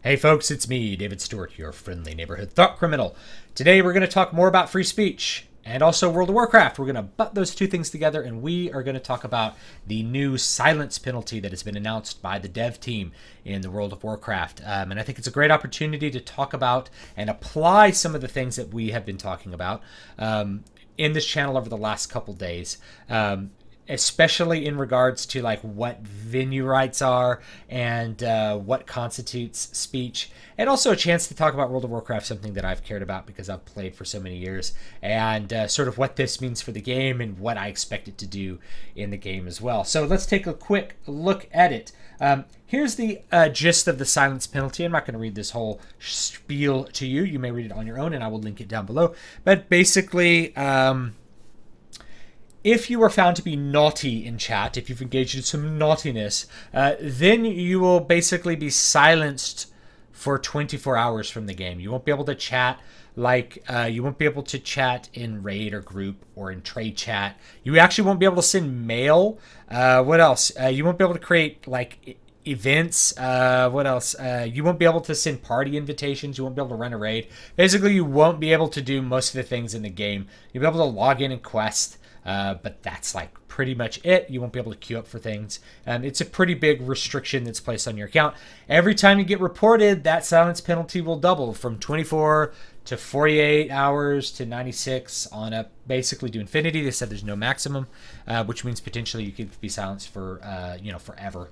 Hey folks, it's me, David Stewart, your friendly neighborhood thought criminal. Today we're going to talk more about free speech and also World of Warcraft. We're going to butt those two things together and we are going to talk about the new silence penalty that has been announced by the dev team in the World of Warcraft. And I think it's a great opportunity to talk about and apply some of the things that we have been talking about in this channel over the last couple days. Especially in regards to like what venue rights are and what constitutes speech, and also a chance to talk about World of Warcraft, something that I've cared about because I've played for so many years, and sort of what this means for the game and what I expect it to do in the game as well. So let's take a quick look at it. Here's the gist of the silence penalty. I'm not going to read this whole spiel to you. You may read it on your own, and I will link it down below. But basically, if you are found to be naughty in chat, if you've engaged in some naughtiness, then you will basically be silenced for 24 hours from the game. You won't be able to chat you won't be able to chat in raid or group or in trade chat. You actually won't be able to send mail. What else? You won't be able to create like events. What else? You won't be able to send party invitations. You won't be able to run a raid. Basically, you won't be able to do most of the things in the game. You'll be able to log in and quest. But that's like pretty much it. You won't be able to queue up for things. It's a pretty big restriction that's placed on your account. Every time you get reported, that silence penalty will double from 24 to 48 hours to 96 on up basically to infinity. They said there's no maximum, which means potentially you could be silenced for forever.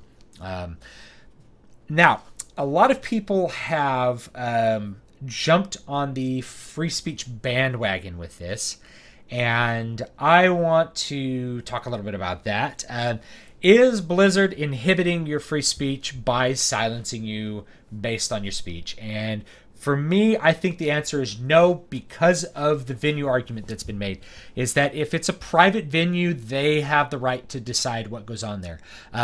Now, a lot of people have jumped on the free speech bandwagon with this. And I want to talk a little bit about that. Is Blizzard inhibiting your free speech by silencing you based on your speech? And for me, I think the answer is no, because of the venue argument that's been made, is that if it's a private venue, they have the right to decide what goes on there.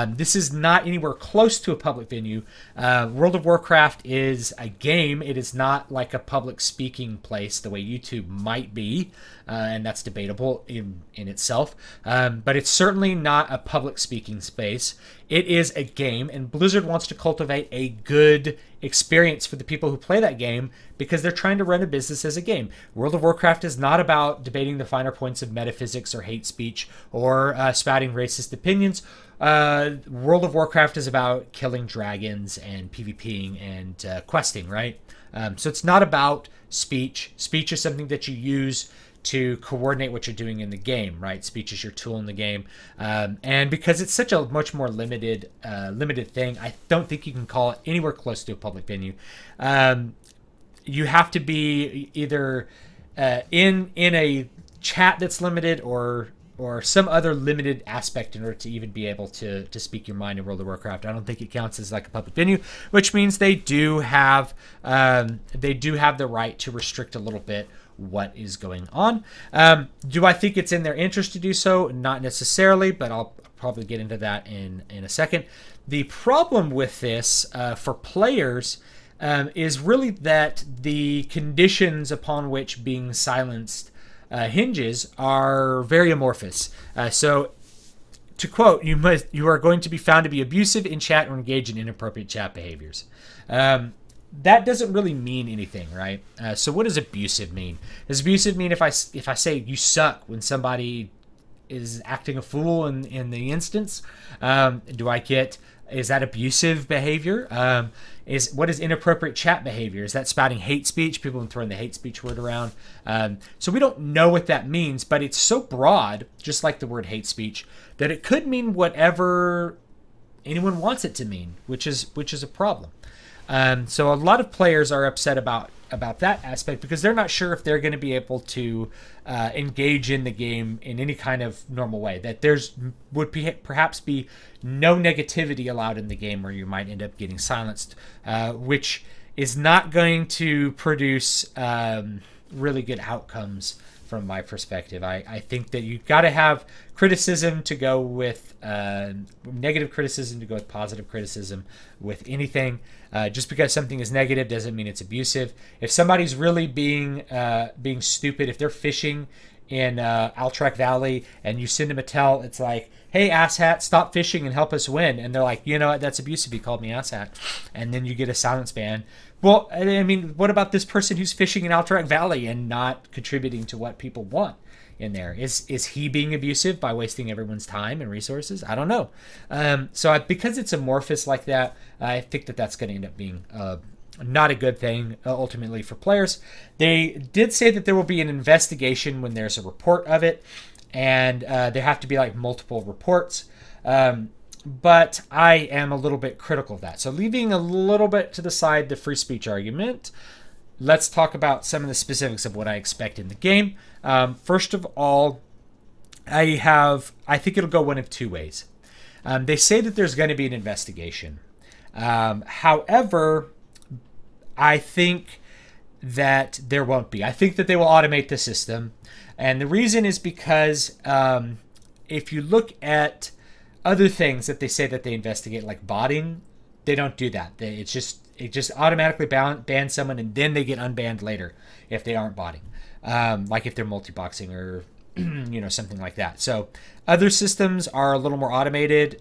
This is not anywhere close to a public venue. World of Warcraft is a game. It is not like a public speaking place the way YouTube might be, and that's debatable in itself. But it's certainly not a public speaking space. It is a game, and Blizzard wants to cultivate a good experience for the people who play that game because they're trying to run a business as a game. World of Warcraft is not about debating the finer points of metaphysics or hate speech or spouting racist opinions. World of Warcraft is about killing dragons and PvPing and questing, right? So it's not about speech. Speech is something that you use to coordinate what you're doing in the game, right? Speech is your tool in the game. And because it's such a much more limited thing, I don't think you can call it anywhere close to a public venue. You have to be either in a chat that's limited or some other limited aspect in order to even be able to speak your mind in World of Warcraft. I don't think it counts as like a public venue, which means they do have the right to restrict a little bit what is going on. Do I think it's in their interest to do so? Not necessarily, but I'll probably get into that in a second. The problem with this for players is really that the conditions upon which being silenced hinges are very amorphous. So to quote, you are going to be found to be abusive in chat or engage in inappropriate chat behaviors. That doesn't really mean anything, right? So what does abusive mean? Does abusive mean if I say you suck when somebody is acting a fool in the instance? Is that abusive behavior? What is inappropriate chat behavior? Is that spouting hate speech? People have been throwing the hate speech word around. So we don't know what that means, but it's so broad, just like the word hate speech, that it could mean whatever anyone wants it to mean, which is a problem. So a lot of players are upset about that aspect because they're not sure if they're going to be able to engage in the game in any kind of normal way. That perhaps be no negativity allowed in the game where you might end up getting silenced, which is not going to produce really good outcomes from my perspective. I think that you've got to have criticism to go with negative criticism to go with positive criticism with anything. Just because something is negative doesn't mean it's abusive. If somebody's really being stupid, if they're fishing in Alterac Valley and you send them a tell, it's like, hey, asshat, stop fishing and help us win. And they're like, you know what, that's abusive. He called me asshat. And then you get a silence ban. Well, I mean, what about this person who's fishing in Alterac Valley and not contributing to what people want in there? Is he being abusive by wasting everyone's time and resources? I don't know. Because it's amorphous like that, I think that that's going to end up being not a good thing ultimately for players. They did say that there will be an investigation when there's a report of it, and there have to be like multiple reports. But I am a little bit critical of that. So leaving a little bit to the side the free speech argument, let's talk about some of the specifics of what I expect in the game. First of all, I think it'll go one of two ways. They say that there's going to be an investigation. However, I think that there won't be. I think that they will automate the system. And the reason is because if you look at other things that they say that they investigate, like botting, they don't do that. It just automatically bans someone, and then they get unbanned later if they aren't botting, like if they're multi-boxing or something like that. So other systems are a little more automated.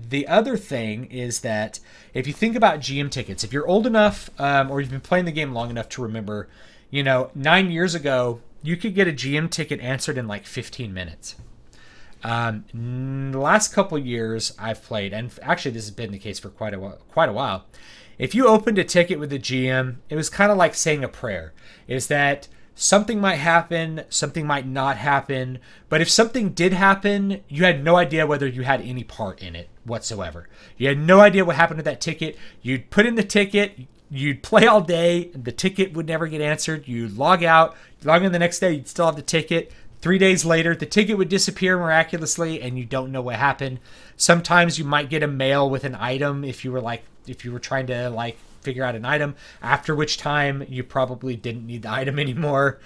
The other thing is that if you think about GM tickets, if you're old enough or you've been playing the game long enough to remember, 9 years ago, you could get a GM ticket answered in like 15 minutes. The last couple years I've played, and actually this has been the case for quite a while. If you opened a ticket with the GM, it was kind of like saying a prayer. Is that something might happen, something might not happen, but if something did happen, you had no idea whether you had any part in it whatsoever. You had no idea what happened to that ticket. You'd put in the ticket, you'd play all day, the ticket would never get answered. You'd log out, log in the next day, you'd still have the ticket. 3 days later, the ticket would disappear miraculously, and you don't know what happened. Sometimes you might get a mail with an item if you were trying to figure out an item, after which time you probably didn't need the item anymore.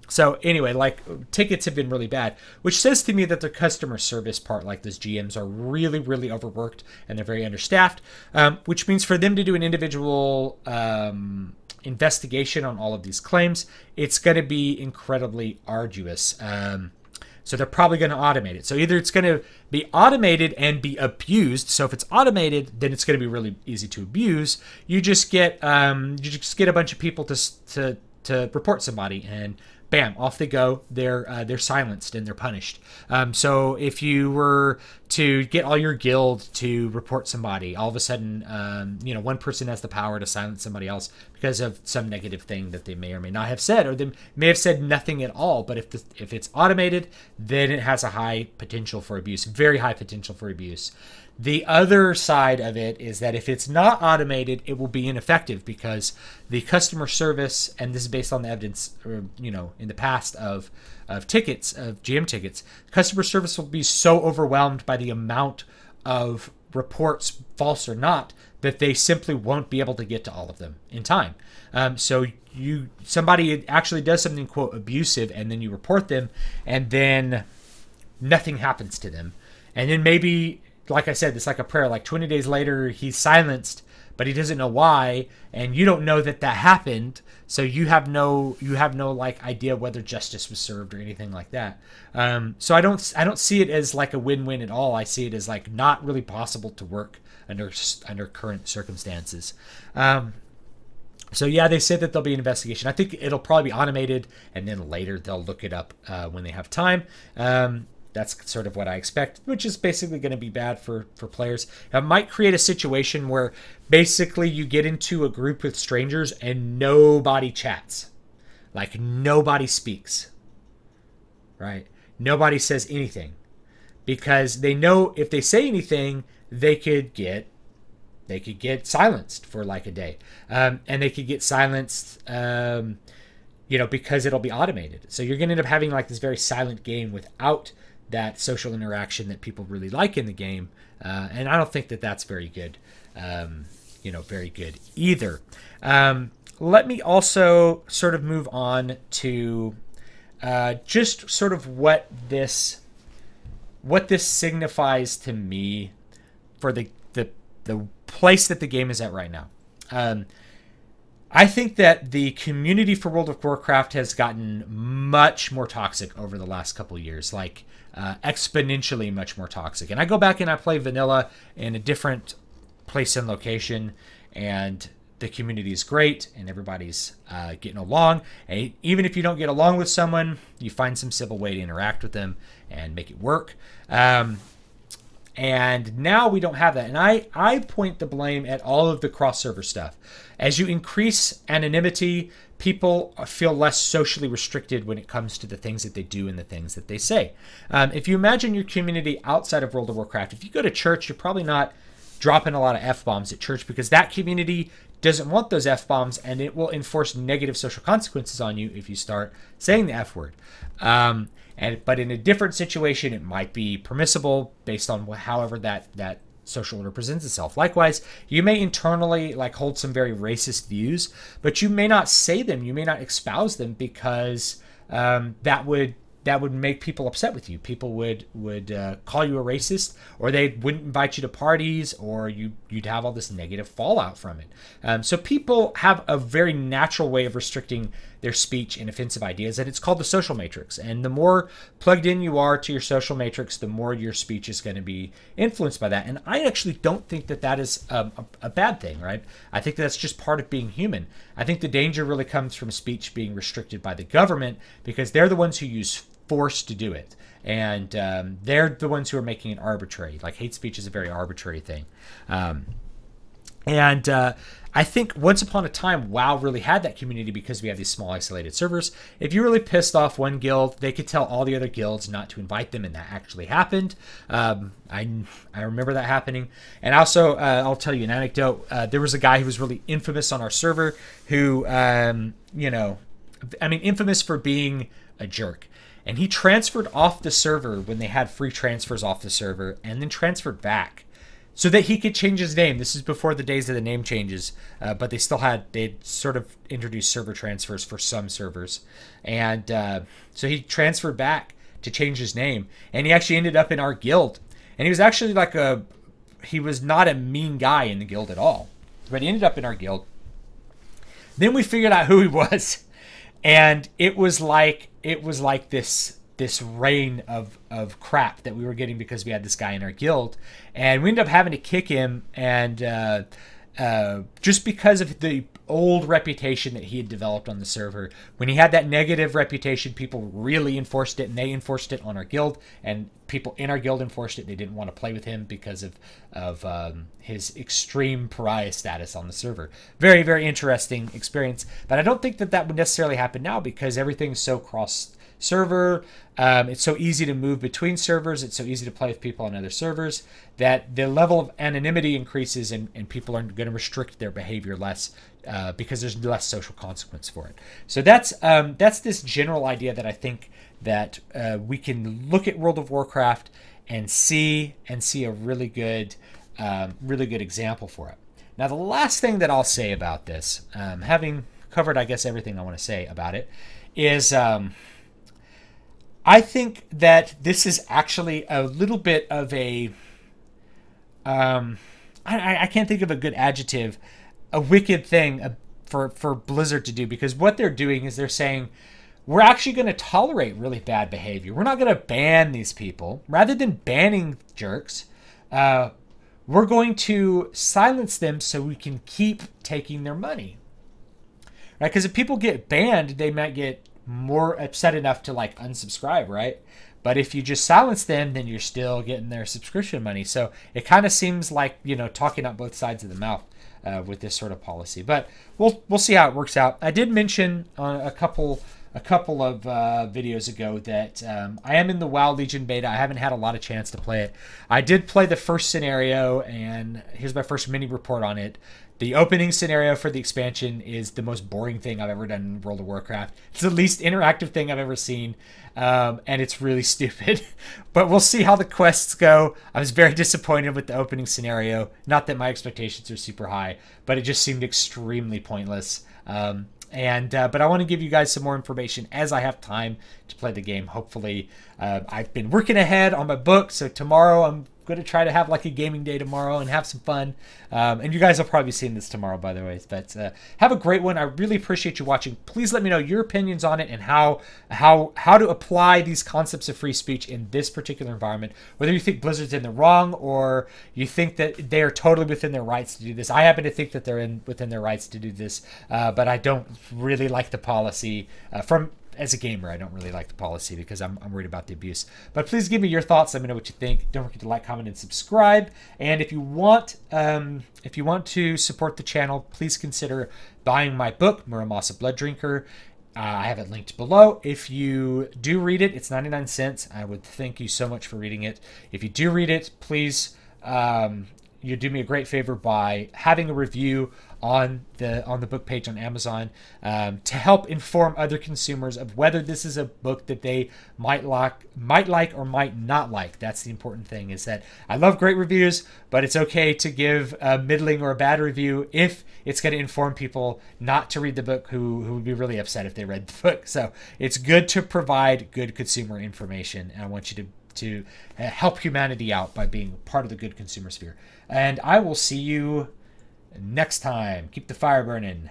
So anyway, tickets have been really bad, which says to me that the customer service part, like those GMs, are really, really overworked and they're very understaffed, which means for them to do an individual investigation on all of these claims, it's going to be incredibly arduous. So they're probably going to automate it. So either it's going to be automated and be abused. So if it's automated, then it's going to be really easy to abuse. You just get a bunch of people to report somebody, and bam, off they go. They're silenced and they're punished. So if you were to get all your guild to report somebody, all of a sudden, one person has the power to silence somebody else because of some negative thing that they may or may not have said, or they may have said nothing at all. But if it's automated, then it has a high potential for abuse, very high potential for abuse. The other side of it is that if it's not automated, it will be ineffective because the customer service, and this is based on the evidence, in the past of tickets, of GM tickets, customer service will be so overwhelmed by the amount of reports, false or not, that they simply won't be able to get to all of them in time. So somebody actually does something, quote, abusive, and then you report them, and then nothing happens to them. And then maybe, like I said, it's like a prayer. Like 20 days later, he's silenced, but he doesn't know why, and you don't know that happened. So you have no idea whether justice was served or anything like that. So I don't see it as like a win-win at all. I see it as like not really possible to work under current circumstances. So yeah, they said that there'll be an investigation. I think it'll probably be automated, and then later they'll look it up when they have time. That's sort of what I expect, which is basically going to be bad for players. It might create a situation where basically you get into a group with strangers and nobody chats. Like nobody speaks. Right? Nobody says anything. Because they know if they say anything, they could get silenced for like a day. And they could get silenced because it'll be automated. So you're going to end up having like this very silent game without that social interaction that people really like in the game. And I don't think that that's very good, very good either. Let me also sort of move on to just sort of what this signifies to me for the place that the game is at right now. I think that the community for World of Warcraft has gotten much more toxic over the last couple of years, like exponentially much more toxic. And I go back and I play vanilla in a different place and location, and the community is great, and everybody's getting along. And even if you don't get along with someone, you find some civil way to interact with them and make it work. And now we don't have that. And I point the blame at all of the cross-server stuff. As you increase anonymity, people feel less socially restricted when it comes to the things that they do and the things that they say. If you imagine your community outside of World of Warcraft, if you go to church, you're probably not dropping a lot of F-bombs at church because that community doesn't want those F-bombs, and it will enforce negative social consequences on you if you start saying the F word. But in a different situation, it might be permissible based on however that social order presents itself. Likewise, you may internally hold some very racist views, but you may not say them, you may not espouse them because that would make people upset with you. People would call you a racist, or they wouldn't invite you to parties, or you'd have all this negative fallout from it. So people have a very natural way of restricting their speech and offensive ideas, and it's called the social matrix. And the more plugged in you are to your social matrix, the more your speech is going to be influenced by that. And I actually don't think that is a bad thing, right? I think that's just part of being human. I think the danger really comes from speech being restricted by the government, because they're the ones who use force to do it, and they're the ones who are making it arbitrary. Like, hate speech is a very arbitrary thing. I think once upon a time, WoW really had that community because we have these small isolated servers. If you really pissed off one guild, they could tell all the other guilds not to invite them, and that actually happened. I remember that happening. And also, I'll tell you an anecdote. There was a guy who was really infamous on our server who, infamous for being a jerk. And he transferred off the server when they had free transfers off the server, and then transferred back so that he could change his name. This is before the days of the name changes, but they'd sort of introduced server transfers for some servers. And so he transferred back to change his name, and he actually ended up in our guild. And he was actually he was not a mean guy in the guild at all, but he ended up in our guild. Then we figured out who he was. And it was like this rain of crap that we were getting because we had this guy in our guild, and we ended up having to kick him, and just because of the old reputation that he had developed on the server. When he had that negative reputation, people really enforced it, and they enforced it on our guild, and people in our guild enforced it. They didn't want to play with him because of his extreme pariah status on the server. Very, very interesting experience, but I don't think that would necessarily happen now because everything's so cross-server. It's so easy to move between servers. It's so easy to play with people on other servers that the level of anonymity increases, and people are going to restrict their behavior less because there's less social consequence for it. So that's this general idea that I think that we can look at World of Warcraft and see a really good example for it. Now, the last thing that I'll say about this, having covered, I guess, everything I want to say about it, is I think that this is actually a little bit of a I can't think of a good adjective, a wicked thing for Blizzard to do, because what they're doing is they're saying, we're actually going to tolerate really bad behavior. We're not going to ban these people. Rather than banning jerks, we're going to silence them so we can keep taking their money. Right? Because if people get banned, they might get more upset enough to unsubscribe, right? But if you just silence them, then you're still getting their subscription money. So it kind of seems like, talking out both sides of the mouth with this sort of policy. But we'll see how it works out. I did mention a couple of videos ago that I am in the WoW Legion beta. I haven't had a lot of chance to play it. I did play the first scenario, and here's my first mini report on it. The opening scenario for the expansion is the most boring thing I've ever done in World of Warcraft. It's the least interactive thing I've ever seen, and it's really stupid. But we'll see how the quests go. I was very disappointed with the opening scenario. Not that my expectations are super high, but it just seemed extremely pointless. But I want to give you guys some more information as I have time to play the game. Hopefully, I've been working ahead on my book, so tomorrow I'm going to try to have like a gaming day tomorrow and have some fun. And you guys will probably be seeing this tomorrow, by the way. But have a great one. I really appreciate you watching. Please let me know your opinions on it and how to apply these concepts of free speech in this particular environment. Whether you think Blizzard's in the wrong or you think that they are totally within their rights to do this. I happen to think that they're within their rights to do this, but I don't really like the policy as a gamer. I don't really like the policy because I'm worried about the abuse. But please give me your thoughts. Let me know what you think. Don't forget to like, comment, and subscribe. And if you want to support the channel, please consider buying my book, Muramasa Blood Drinker. I have it linked below. If you do read it, it's 99 cents. I would thank you so much for reading it. If you do read it, please you do me a great favor by having a review on the book page on Amazon to help inform other consumers of whether this is a book that they might like or might not like. That's the important thing, is that I love great reviews, but it's okay to give a middling or a bad review if it's going to inform people not to read the book who would be really upset if they read the book. So it's good to provide good consumer information, and I want you to help humanity out by being part of the good consumer sphere. And I will see you next time. Keep the fire burning.